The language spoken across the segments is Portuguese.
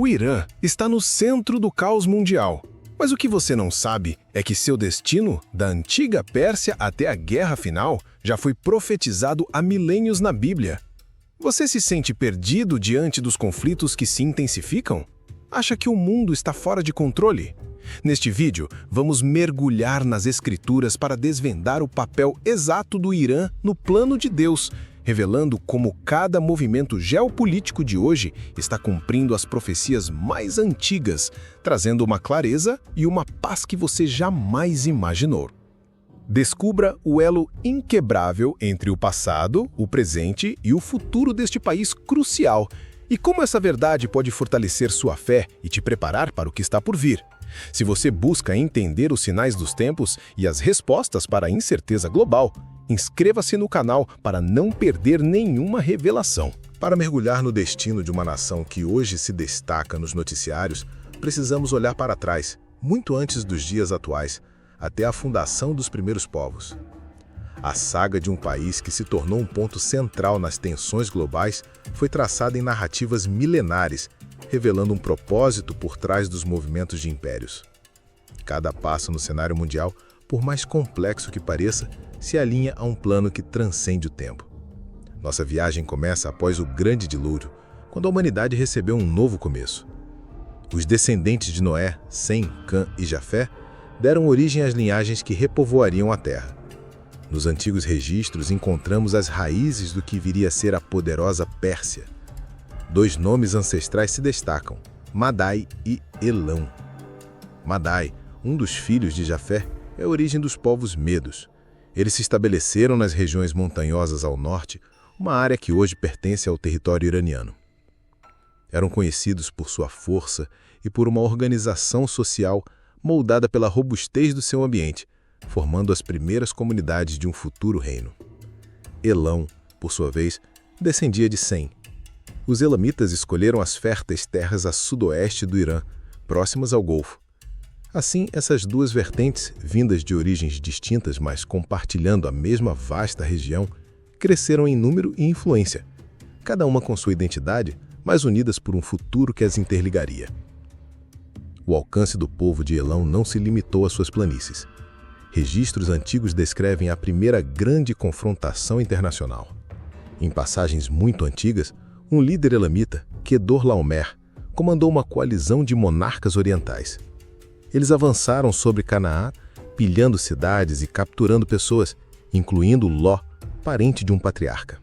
O Irã está no centro do caos mundial. Mas o que você não sabe é que seu destino, da antiga Pérsia até a guerra final, já foi profetizado há milênios na Bíblia. Você se sente perdido diante dos conflitos que se intensificam? Acha que o mundo está fora de controle? Neste vídeo, vamos mergulhar nas Escrituras para desvendar o papel exato do Irã no plano de Deus, revelando como cada movimento geopolítico de hoje está cumprindo as profecias mais antigas, trazendo uma clareza e uma paz que você jamais imaginou. Descubra o elo inquebrável entre o passado, o presente e o futuro deste país crucial, e como essa verdade pode fortalecer sua fé e te preparar para o que está por vir. Se você busca entender os sinais dos tempos e as respostas para a incerteza global, inscreva-se no canal para não perder nenhuma revelação. Para mergulhar no destino de uma nação que hoje se destaca nos noticiários, precisamos olhar para trás, muito antes dos dias atuais, até a fundação dos primeiros povos. A saga de um país que se tornou um ponto central nas tensões globais foi traçada em narrativas milenares, revelando um propósito por trás dos movimentos de impérios. Cada passo no cenário mundial, por mais complexo que pareça, se alinha a um plano que transcende o tempo. Nossa viagem começa após o Grande Dilúvio, quando a humanidade recebeu um novo começo. Os descendentes de Noé, Sem, Cã e Jafé, deram origem às linhagens que repovoariam a Terra. Nos antigos registros encontramos as raízes do que viria a ser a poderosa Pérsia. Dois nomes ancestrais se destacam, Madai e Elão. Madai, um dos filhos de Jafé, é a origem dos povos medos. Eles se estabeleceram nas regiões montanhosas ao norte, uma área que hoje pertence ao território iraniano. Eram conhecidos por sua força e por uma organização social moldada pela robustez do seu ambiente, formando as primeiras comunidades de um futuro reino. Elão, por sua vez, descendia de Sem. Os elamitas escolheram as férteis terras a sudoeste do Irã, próximas ao Golfo. Assim, essas duas vertentes, vindas de origens distintas, mas compartilhando a mesma vasta região, cresceram em número e influência, cada uma com sua identidade, mas unidas por um futuro que as interligaria. O alcance do povo de Elão não se limitou às suas planícies. Registros antigos descrevem a primeira grande confrontação internacional. Em passagens muito antigas, um líder elamita, Quedorlaomer, comandou uma coalizão de monarcas orientais. Eles avançaram sobre Canaã, pilhando cidades e capturando pessoas, incluindo Ló, parente de um patriarca.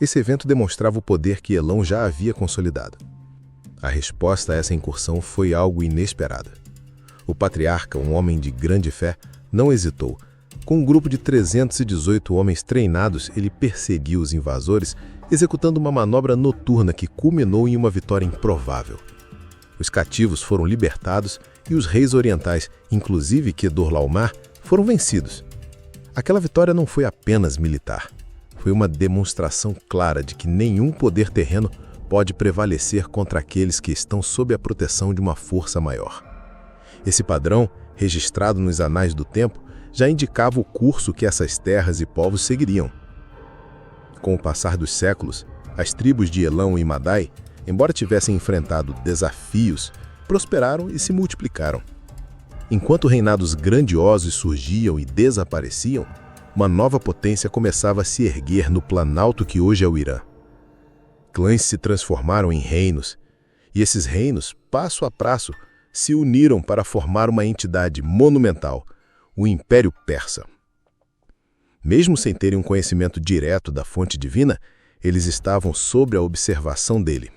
Esse evento demonstrava o poder que Elão já havia consolidado. A resposta a essa incursão foi algo inesperado. O patriarca, um homem de grande fé, não hesitou. Com um grupo de 318 homens treinados, ele perseguiu os invasores, executando uma manobra noturna que culminou em uma vitória improvável. Os cativos foram libertados e os reis orientais, inclusive Quedorlaomer, foram vencidos. Aquela vitória não foi apenas militar. Foi uma demonstração clara de que nenhum poder terreno pode prevalecer contra aqueles que estão sob a proteção de uma força maior. Esse padrão, registrado nos anais do tempo, já indicava o curso que essas terras e povos seguiriam. Com o passar dos séculos, as tribos de Elão e Madai, embora tivessem enfrentado desafios, prosperaram e se multiplicaram. Enquanto reinados grandiosos surgiam e desapareciam, uma nova potência começava a se erguer no planalto que hoje é o Irã. Clãs se transformaram em reinos, e esses reinos, passo a passo, se uniram para formar uma entidade monumental, o Império Persa. Mesmo sem terem um conhecimento direto da fonte divina, eles estavam sob a observação dele.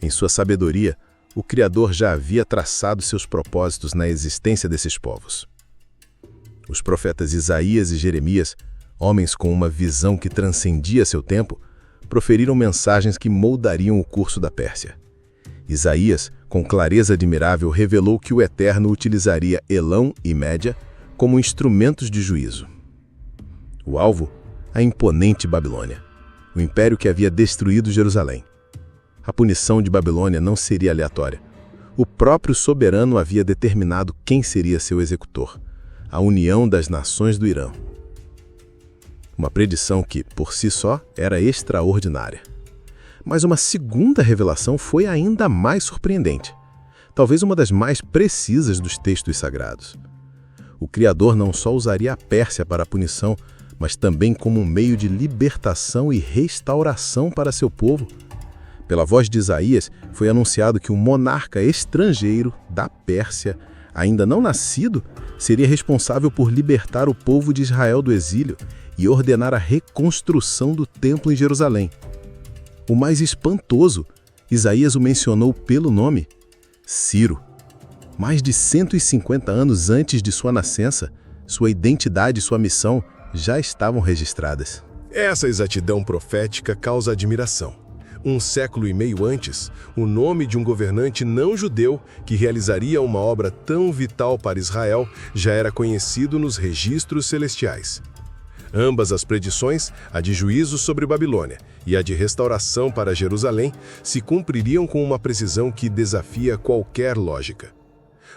Em sua sabedoria, o Criador já havia traçado seus propósitos na existência desses povos. Os profetas Isaías e Jeremias, homens com uma visão que transcendia seu tempo, proferiram mensagens que moldariam o curso da Pérsia. Isaías, com clareza admirável, revelou que o Eterno utilizaria Elão e Média como instrumentos de juízo. O alvo, a imponente Babilônia, o império que havia destruído Jerusalém. A punição de Babilônia não seria aleatória. O próprio soberano havia determinado quem seria seu executor, a união das nações do Irã. Uma predição que, por si só, era extraordinária. Mas uma segunda revelação foi ainda mais surpreendente. Talvez uma das mais precisas dos textos sagrados. O Criador não só usaria a Pérsia para a punição, mas também como um meio de libertação e restauração para seu povo. Pela voz de Isaías, foi anunciado que um monarca estrangeiro da Pérsia, ainda não nascido, seria responsável por libertar o povo de Israel do exílio e ordenar a reconstrução do templo em Jerusalém. O mais espantoso, Isaías o mencionou pelo nome: Ciro. Mais de 150 anos antes de sua nascença, sua identidade e sua missão já estavam registradas. Essa exatidão profética causa admiração. Um século e meio antes, o nome de um governante não judeu que realizaria uma obra tão vital para Israel já era conhecido nos registros celestiais. Ambas as predições, a de juízo sobre Babilônia e a de restauração para Jerusalém, se cumpririam com uma precisão que desafia qualquer lógica.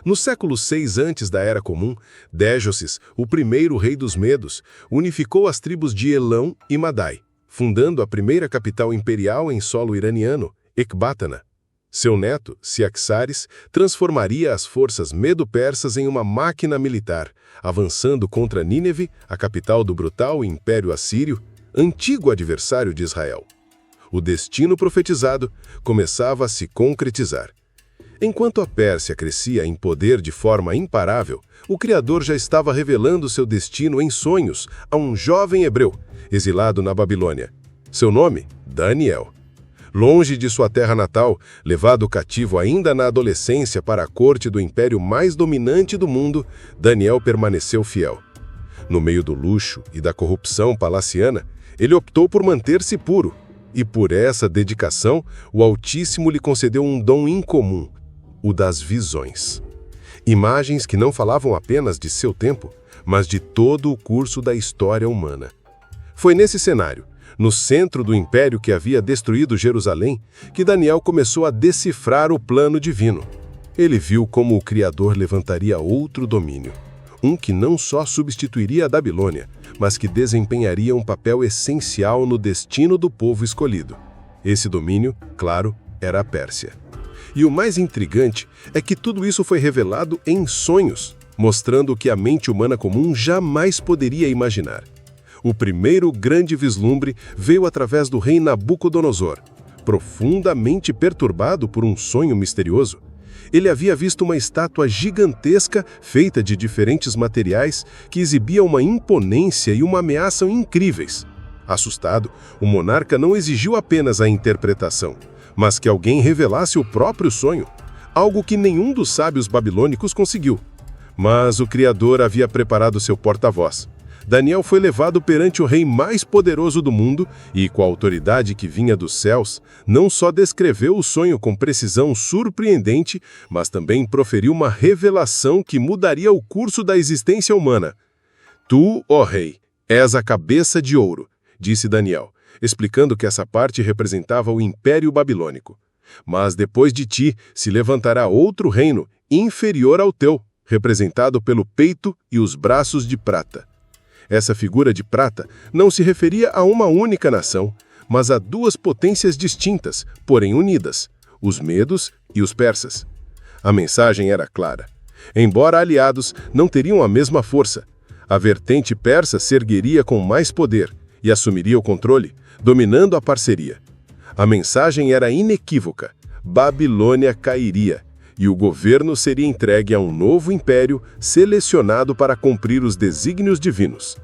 No século VI antes da Era Comum, Dégioces, o primeiro rei dos Medos, unificou as tribos de Elão e Madai, fundando a primeira capital imperial em solo iraniano, Ecbátana. Seu neto, Ciaxares, transformaria as forças medo-persas em uma máquina militar, avançando contra Nínive, a capital do brutal Império Assírio, antigo adversário de Israel. O destino profetizado começava a se concretizar. Enquanto a Pérsia crescia em poder de forma imparável, o Criador já estava revelando seu destino em sonhos a um jovem hebreu, exilado na Babilônia. Seu nome? Daniel. Longe de sua terra natal, levado cativo ainda na adolescência para a corte do império mais dominante do mundo, Daniel permaneceu fiel. No meio do luxo e da corrupção palaciana, ele optou por manter-se puro, e por essa dedicação, o Altíssimo lhe concedeu um dom incomum, o das visões. Imagens que não falavam apenas de seu tempo, mas de todo o curso da história humana. Foi nesse cenário, no centro do império que havia destruído Jerusalém, que Daniel começou a decifrar o plano divino. Ele viu como o Criador levantaria outro domínio, um que não só substituiria a Babilônia, mas que desempenharia um papel essencial no destino do povo escolhido. Esse domínio, claro, era a Pérsia. E o mais intrigante é que tudo isso foi revelado em sonhos, mostrando o que a mente humana comum jamais poderia imaginar. O primeiro grande vislumbre veio através do rei Nabucodonosor. Profundamente perturbado por um sonho misterioso, ele havia visto uma estátua gigantesca feita de diferentes materiais que exibia uma imponência e uma ameaça incríveis. Assustado, o monarca não exigiu apenas a interpretação, mas que alguém revelasse o próprio sonho, algo que nenhum dos sábios babilônicos conseguiu. Mas o Criador havia preparado seu porta-voz. Daniel foi levado perante o rei mais poderoso do mundo e, com a autoridade que vinha dos céus, não só descreveu o sonho com precisão surpreendente, mas também proferiu uma revelação que mudaria o curso da existência humana. Tu, ó rei, és a cabeça de ouro, disse Daniel, explicando que essa parte representava o Império Babilônico. Mas depois de ti se levantará outro reino, inferior ao teu, representado pelo peito e os braços de prata. Essa figura de prata não se referia a uma única nação, mas a duas potências distintas, porém unidas, os medos e os persas. A mensagem era clara. Embora aliados, não teriam a mesma força. A vertente persa se ergueria com mais poder e assumiria o controle, dominando a parceria. A mensagem era inequívoca. Babilônia cairia, e o governo seria entregue a um novo império selecionado para cumprir os desígnios divinos.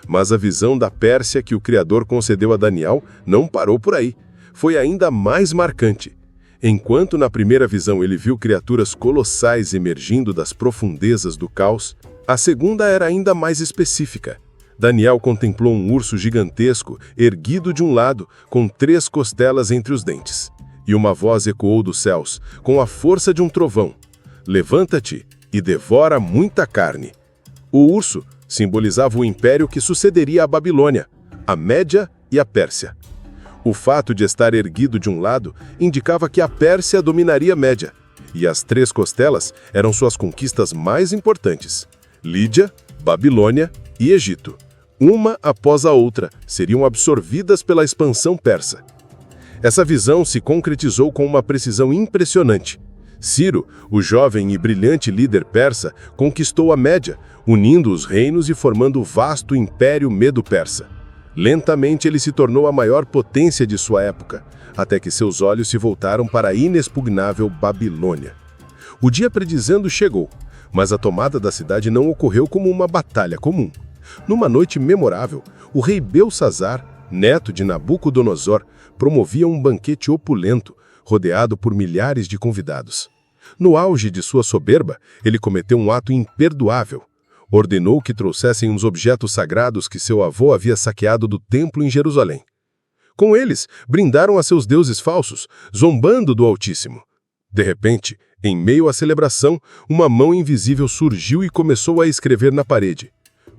Mas a visão da Pérsia que o Criador concedeu a Daniel não parou por aí. Foi ainda mais marcante. Enquanto na primeira visão ele viu criaturas colossais emergindo das profundezas do caos, a segunda era ainda mais específica. Daniel contemplou um urso gigantesco, erguido de um lado, com 3 costelas entre os dentes. E uma voz ecoou dos céus, com a força de um trovão: levanta-te e devora muita carne. O urso simbolizava o império que sucederia à Babilônia, a Média e a Pérsia. O fato de estar erguido de um lado indicava que a Pérsia dominaria a Média, e as 3 costelas eram suas conquistas mais importantes: Lídia, Babilônia e Egito. Uma após a outra seriam absorvidas pela expansão persa. Essa visão se concretizou com uma precisão impressionante. Ciro, o jovem e brilhante líder persa, conquistou a Média, unindo os reinos e formando o vasto Império Medo-Persa. Lentamente ele se tornou a maior potência de sua época, até que seus olhos se voltaram para a inexpugnável Babilônia. O dia predizendo chegou, mas a tomada da cidade não ocorreu como uma batalha comum. Numa noite memorável, o rei Belsazar, neto de Nabucodonosor, promovia um banquete opulento, rodeado por milhares de convidados. No auge de sua soberba, ele cometeu um ato imperdoável. Ordenou que trouxessem uns objetos sagrados que seu avô havia saqueado do templo em Jerusalém. Com eles, brindaram a seus deuses falsos, zombando do Altíssimo. De repente, em meio à celebração, uma mão invisível surgiu e começou a escrever na parede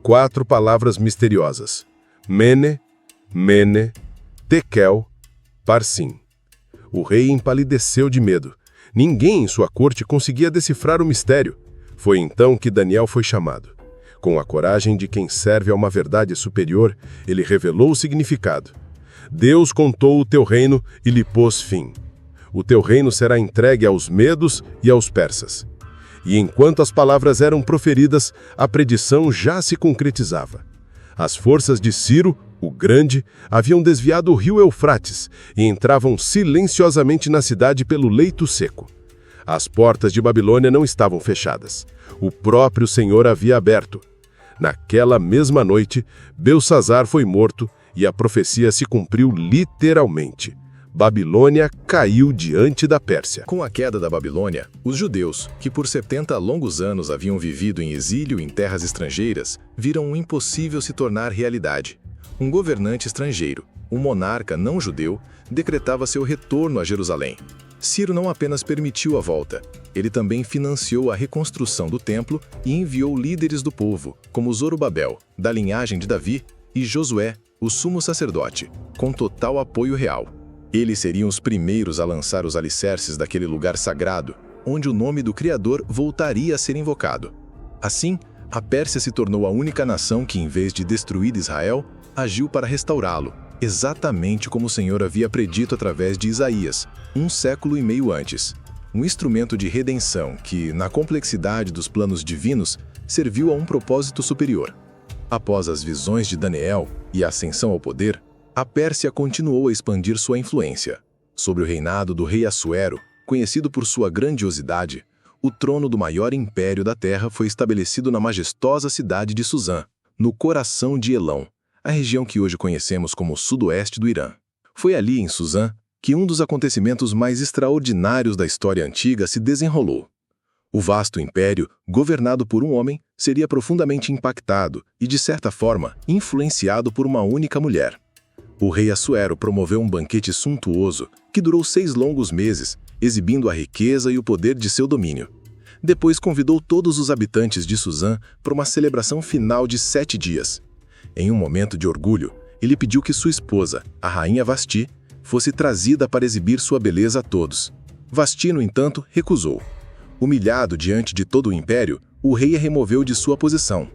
4 palavras misteriosas: Mene, Mene, Tekel, Parsim. O rei empalideceu de medo. Ninguém em sua corte conseguia decifrar o mistério. Foi então que Daniel foi chamado. Com a coragem de quem serve a uma verdade superior, ele revelou o significado. Deus contou o teu reino e lhe pôs fim. O teu reino será entregue aos medos e aos persas. E enquanto as palavras eram proferidas, a predição já se concretizava. As forças de Ciro, o Grande, haviam desviado o rio Eufrates e entravam silenciosamente na cidade pelo leito seco. As portas de Babilônia não estavam fechadas. O próprio Senhor havia aberto. Naquela mesma noite, Belsazar foi morto e a profecia se cumpriu literalmente. Babilônia caiu diante da Pérsia. Com a queda da Babilônia, os judeus, que por 70 longos anos haviam vivido em exílio em terras estrangeiras, viram o impossível se tornar realidade. Um governante estrangeiro, um monarca não judeu, decretava seu retorno a Jerusalém. Ciro não apenas permitiu a volta, ele também financiou a reconstrução do templo e enviou líderes do povo, como Zorobabel, da linhagem de Davi, e Josué, o sumo sacerdote, com total apoio real. Eles seriam os primeiros a lançar os alicerces daquele lugar sagrado, onde o nome do Criador voltaria a ser invocado. Assim, a Pérsia se tornou a única nação que, em vez de destruir Israel, agiu para restaurá-lo, exatamente como o Senhor havia predito através de Isaías, 1 século e meio antes. Um instrumento de redenção que, na complexidade dos planos divinos, serviu a um propósito superior. Após as visões de Daniel e a ascensão ao poder, a Pérsia continuou a expandir sua influência. Sobre o reinado do rei Assuero, conhecido por sua grandiosidade, o trono do maior império da terra foi estabelecido na majestosa cidade de Suzã, no coração de Elão, a região que hoje conhecemos como o sudoeste do Irã. Foi ali, em Suzã, que um dos acontecimentos mais extraordinários da história antiga se desenrolou. O vasto império, governado por um homem, seria profundamente impactado e, de certa forma, influenciado por uma única mulher. O rei Assuero promoveu um banquete suntuoso que durou 6 longos meses, exibindo a riqueza e o poder de seu domínio. Depois convidou todos os habitantes de Suzã para uma celebração final de 7 dias. Em um momento de orgulho, ele pediu que sua esposa, a rainha Vasti, fosse trazida para exibir sua beleza a todos. Vasti, no entanto, recusou. Humilhado diante de todo o império, o rei a removeu de sua posição.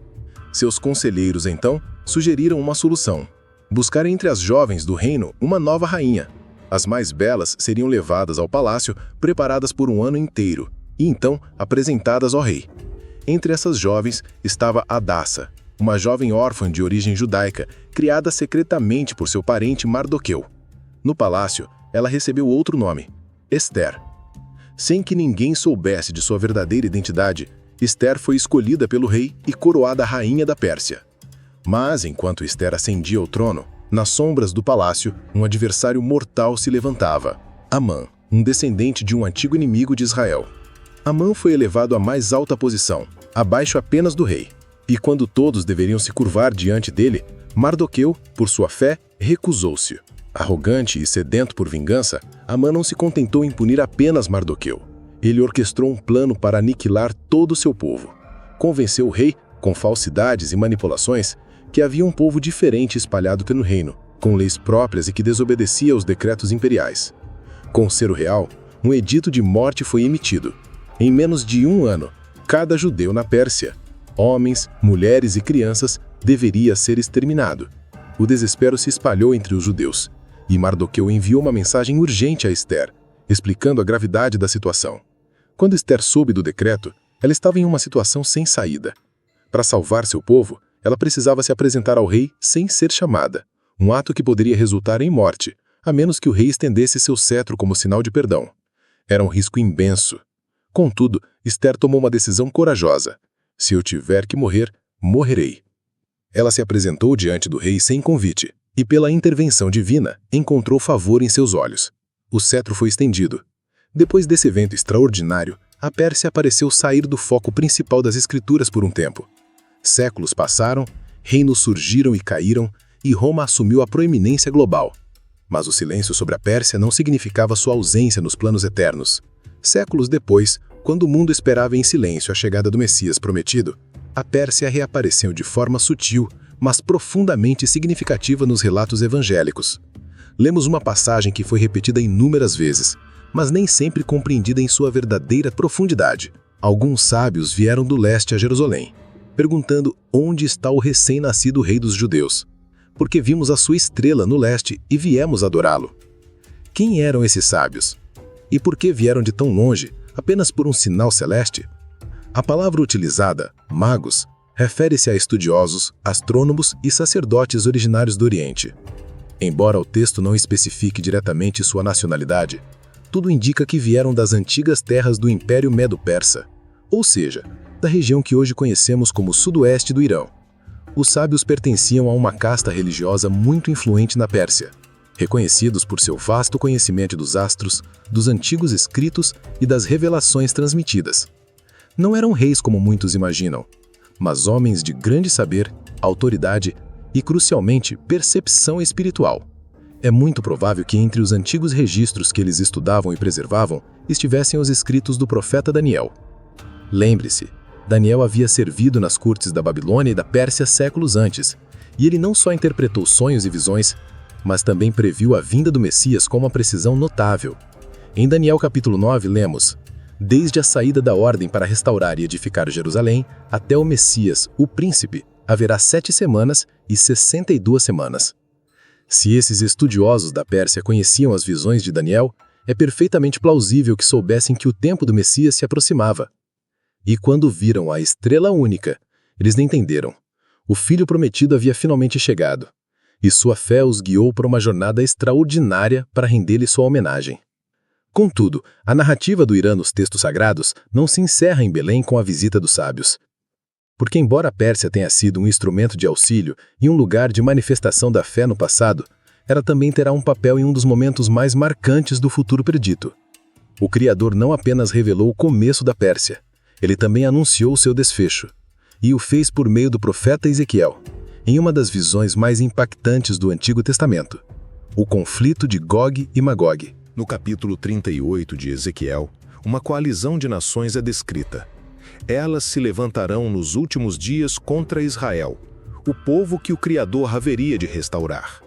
Seus conselheiros, então, sugeriram uma solução: buscar entre as jovens do reino uma nova rainha. As mais belas seriam levadas ao palácio, preparadas por um ano inteiro, e então apresentadas ao rei. Entre essas jovens estava Hadassa, uma jovem órfã de origem judaica, criada secretamente por seu parente Mardoqueu. No palácio, ela recebeu outro nome, Ester. Sem que ninguém soubesse de sua verdadeira identidade, Ester foi escolhida pelo rei e coroada rainha da Pérsia. Mas, enquanto Ester ascendia ao trono, nas sombras do palácio, um adversário mortal se levantava, Amã, um descendente de um antigo inimigo de Israel. Amã foi elevado à mais alta posição, abaixo apenas do rei. E quando todos deveriam se curvar diante dele, Mardoqueu, por sua fé, recusou-se. Arrogante e sedento por vingança, Amã não se contentou em punir apenas Mardoqueu. Ele orquestrou um plano para aniquilar todo o seu povo. Convenceu o rei, com falsidades e manipulações, que havia um povo diferente espalhado pelo reino, com leis próprias e que desobedecia aos decretos imperiais. Com o cero real, um edito de morte foi emitido. Em menos de 1 ano, cada judeu na Pérsia, homens, mulheres e crianças, deveria ser exterminado. O desespero se espalhou entre os judeus. e Mardoqueu enviou uma mensagem urgente a Ester, explicando a gravidade da situação. Quando Ester soube do decreto, ela estava em uma situação sem saída. Para salvar seu povo, ela precisava se apresentar ao rei sem ser chamada, um ato que poderia resultar em morte, a menos que o rei estendesse seu cetro como sinal de perdão. Era um risco imenso. Contudo, Ester tomou uma decisão corajosa. Se eu tiver que morrer, morrerei. Ela se apresentou diante do rei sem convite, e pela intervenção divina, encontrou favor em seus olhos. O cetro foi estendido. Depois desse evento extraordinário, a Pérsia pareceu sair do foco principal das escrituras por um tempo. Séculos passaram, reinos surgiram e caíram, e Roma assumiu a proeminência global. Mas o silêncio sobre a Pérsia não significava sua ausência nos planos eternos. Séculos depois, quando o mundo esperava em silêncio a chegada do Messias prometido, a Pérsia reapareceu de forma sutil, mas profundamente significativa nos relatos evangélicos. Lemos uma passagem que foi repetida inúmeras vezes, mas nem sempre compreendida em sua verdadeira profundidade. Alguns sábios vieram do leste a Jerusalém, perguntando onde está o recém-nascido rei dos judeus, porque vimos a sua estrela no leste e viemos adorá-lo. Quem eram esses sábios? E por que vieram de tão longe, apenas por um sinal celeste? A palavra utilizada, magos, refere-se a estudiosos, astrônomos e sacerdotes originários do Oriente. Embora o texto não especifique diretamente sua nacionalidade, tudo indica que vieram das antigas terras do Império Medo-Persa, ou seja, da região que hoje conhecemos como sudoeste do Irão. Os sábios pertenciam a uma casta religiosa muito influente na Pérsia, reconhecidos por seu vasto conhecimento dos astros, dos antigos escritos e das revelações transmitidas. Não eram reis como muitos imaginam, mas homens de grande saber, autoridade e, crucialmente, percepção espiritual. É muito provável que entre os antigos registros que eles estudavam e preservavam estivessem os escritos do profeta Daniel. Lembre-se, Daniel havia servido nas cortes da Babilônia e da Pérsia séculos antes, e ele não só interpretou sonhos e visões, mas também previu a vinda do Messias com uma precisão notável. Em Daniel capítulo 9 lemos: desde a saída da ordem para restaurar e edificar Jerusalém até o Messias, o príncipe, haverá 7 semanas e 62 semanas. Se esses estudiosos da Pérsia conheciam as visões de Daniel, é perfeitamente plausível que soubessem que o tempo do Messias se aproximava. E quando viram a estrela única, eles entenderam. O filho prometido havia finalmente chegado, e sua fé os guiou por uma jornada extraordinária para render-lhe sua homenagem. Contudo, a narrativa do Irã nos textos sagrados não se encerra em Belém com a visita dos sábios. Porque embora a Pérsia tenha sido um instrumento de auxílio e um lugar de manifestação da fé no passado, ela também terá um papel em um dos momentos mais marcantes do futuro predito. O Criador não apenas revelou o começo da Pérsia, ele também anunciou seu desfecho, e o fez por meio do profeta Ezequiel, em uma das visões mais impactantes do Antigo Testamento, o conflito de Gog e Magog. No capítulo 38 de Ezequiel, uma coalizão de nações é descrita. Elas se levantarão nos últimos dias contra Israel, o povo que o Criador haveria de restaurar.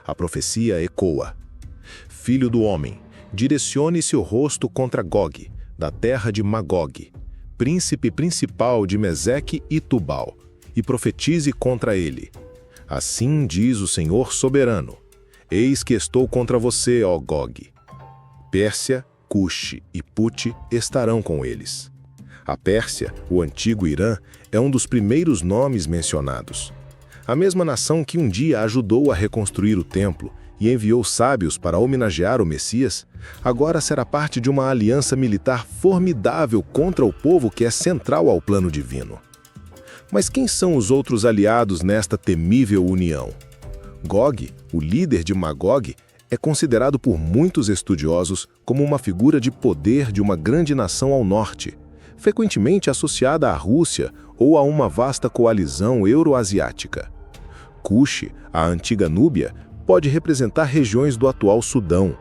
A profecia ecoa: Filho do homem, direcione seu rosto contra Gog, da terra de Magog, príncipe principal de Meseque e Tubal, e profetize contra ele. Assim diz o Senhor soberano: Eis que estou contra você, ó Gog. Pérsia, Cuxe e Pute estarão com eles. A Pérsia, o antigo Irã, é um dos primeiros nomes mencionados. A mesma nação que um dia ajudou a reconstruir o templo e enviou sábios para homenagear o Messias, agora será parte de uma aliança militar formidável contra o povo que é central ao plano divino. Mas quem são os outros aliados nesta temível união? Gog, o líder de Magog, é considerado por muitos estudiosos como uma figura de poder de uma grande nação ao norte, frequentemente associada à Rússia ou a uma vasta coalizão euroasiática. Cuxe, a antiga Núbia, pode representar regiões do atual Sudão.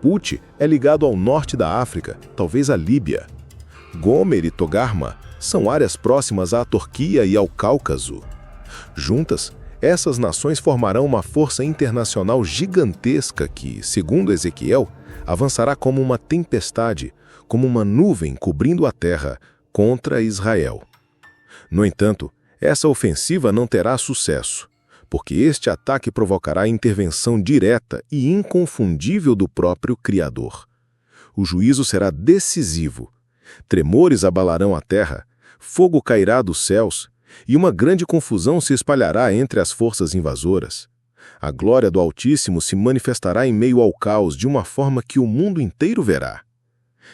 Pute é ligado ao norte da África, talvez a Líbia. Gomer e Togarma são áreas próximas à Turquia e ao Cáucaso. Juntas, essas nações formarão uma força internacional gigantesca que, segundo Ezequiel, avançará como uma tempestade, como uma nuvem cobrindo a terra, contra Israel. No entanto, essa ofensiva não terá sucesso, porque este ataque provocará a intervenção direta e inconfundível do próprio Criador. O juízo será decisivo. Tremores abalarão a terra, fogo cairá dos céus, e uma grande confusão se espalhará entre as forças invasoras. A glória do Altíssimo se manifestará em meio ao caos de uma forma que o mundo inteiro verá.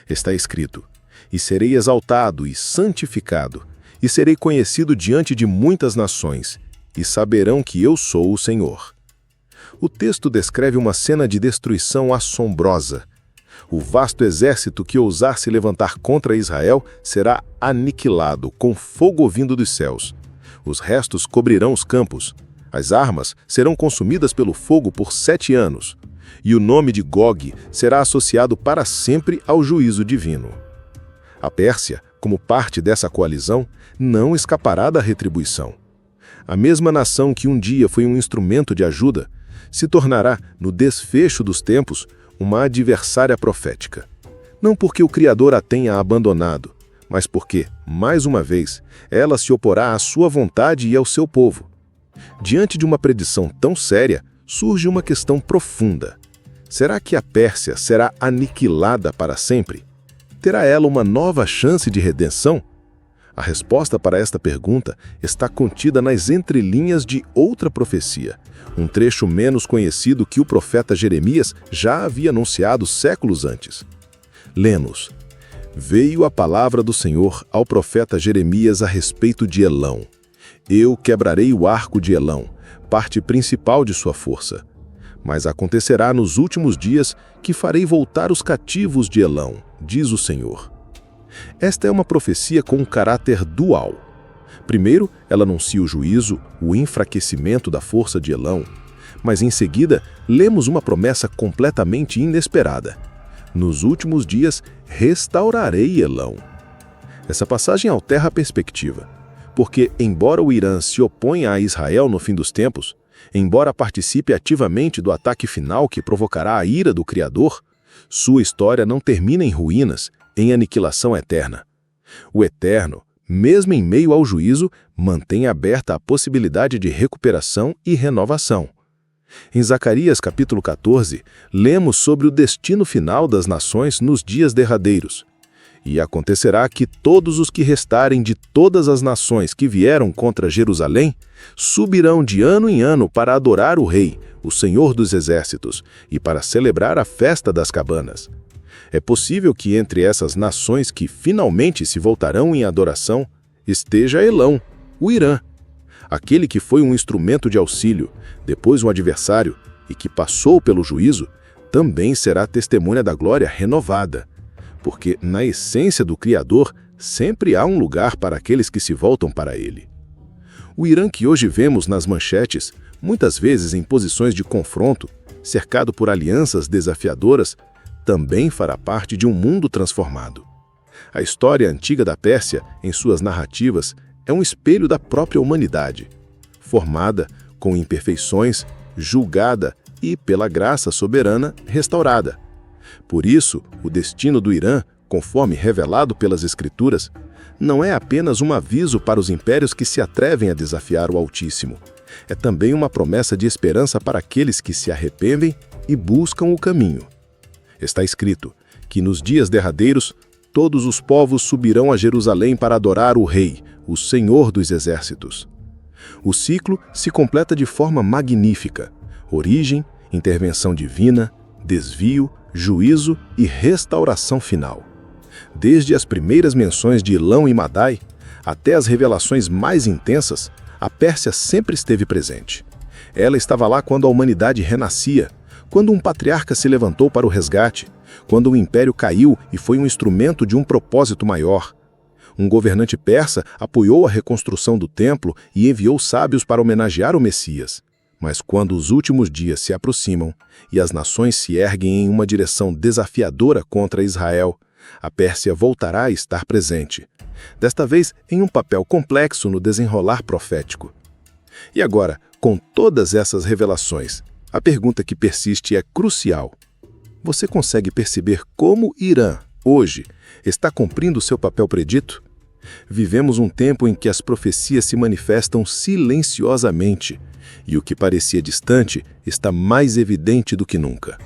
Está escrito: "E serei exaltado e santificado, e serei conhecido diante de muitas nações, e saberão que eu sou o Senhor." O texto descreve uma cena de destruição assombrosa. O vasto exército que ousar se levantar contra Israel será aniquilado com fogo vindo dos céus. Os restos cobrirão os campos. As armas serão consumidas pelo fogo por 7 anos. E o nome de Gog será associado para sempre ao juízo divino. A Pérsia, como parte dessa coalizão, não escapará da retribuição. A mesma nação que um dia foi um instrumento de ajuda, se tornará, no desfecho dos tempos, uma adversária profética. Não porque o Criador a tenha abandonado, mas porque, mais uma vez, ela se oporá à sua vontade e ao seu povo. Diante de uma predição tão séria, surge uma questão profunda. Será que a Pérsia será aniquilada para sempre? Terá ela uma nova chance de redenção? A resposta para esta pergunta está contida nas entrelinhas de outra profecia, um trecho menos conhecido que o profeta Jeremias já havia anunciado séculos antes. Lemos: "Veio a palavra do Senhor ao profeta Jeremias a respeito de Elão. Eu quebrarei o arco de Elão, parte principal de sua força. Mas acontecerá nos últimos dias que farei voltar os cativos de Elão, diz o Senhor." Esta é uma profecia com um caráter dual. Primeiro, ela anuncia o juízo, o enfraquecimento da força de Elão, mas em seguida, lemos uma promessa completamente inesperada. "Nos últimos dias, restaurarei Elão." Essa passagem altera a perspectiva, porque, embora o Irã se oponha a Israel no fim dos tempos, embora participe ativamente do ataque final que provocará a ira do Criador, sua história não termina em ruínas, em aniquilação eterna. O Eterno, mesmo em meio ao juízo, mantém aberta a possibilidade de recuperação e renovação. Em Zacarias capítulo 14, lemos sobre o destino final das nações nos dias derradeiros. "E acontecerá que todos os que restarem de todas as nações que vieram contra Jerusalém, subirão de ano em ano para adorar o Rei, o Senhor dos Exércitos, e para celebrar a festa das cabanas." É possível que entre essas nações que finalmente se voltarão em adoração, esteja Elão, o Irã, aquele que foi um instrumento de auxílio, depois um adversário, e que passou pelo juízo, também será testemunha da glória renovada. Porque, na essência do Criador, sempre há um lugar para aqueles que se voltam para ele. O Irã que hoje vemos nas manchetes, muitas vezes em posições de confronto, cercado por alianças desafiadoras, também fará parte de um mundo transformado. A história antiga da Pérsia, em suas narrativas, é um espelho da própria humanidade, formada, com imperfeições, julgada e, pela graça soberana, restaurada. Por isso, o destino do Irã, conforme revelado pelas Escrituras, não é apenas um aviso para os impérios que se atrevem a desafiar o Altíssimo. É também uma promessa de esperança para aqueles que se arrependem e buscam o caminho. Está escrito que nos dias derradeiros, todos os povos subirão a Jerusalém para adorar o Rei, o Senhor dos Exércitos. O ciclo se completa de forma magnífica: origem, intervenção divina, desvio, juízo e restauração final. Desde as primeiras menções de Ilão e Madai, até as revelações mais intensas, a Pérsia sempre esteve presente. Ela estava lá quando a humanidade renascia, quando um patriarca se levantou para o resgate, quando o império caiu e foi um instrumento de um propósito maior. Um governante persa apoiou a reconstrução do templo e enviou sábios para homenagear o Messias. Mas quando os últimos dias se aproximam e as nações se erguem em uma direção desafiadora contra Israel, a Pérsia voltará a estar presente, desta vez em um papel complexo no desenrolar profético. E agora, com todas essas revelações, a pergunta que persiste é crucial. Você consegue perceber como Irã, hoje, está cumprindo seu papel predito? Vivemos um tempo em que as profecias se manifestam silenciosamente, e o que parecia distante está mais evidente do que nunca.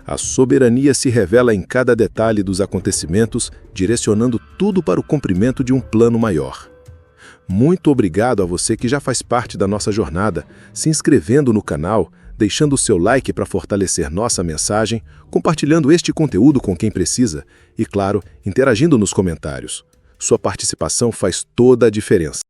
A soberania se revela em cada detalhe dos acontecimentos, direcionando tudo para o cumprimento de um plano maior. Muito obrigado a você que já faz parte da nossa jornada, se inscrevendo no canal, deixando o seu like para fortalecer nossa mensagem, compartilhando este conteúdo com quem precisa e, claro, interagindo nos comentários. Sua participação faz toda a diferença.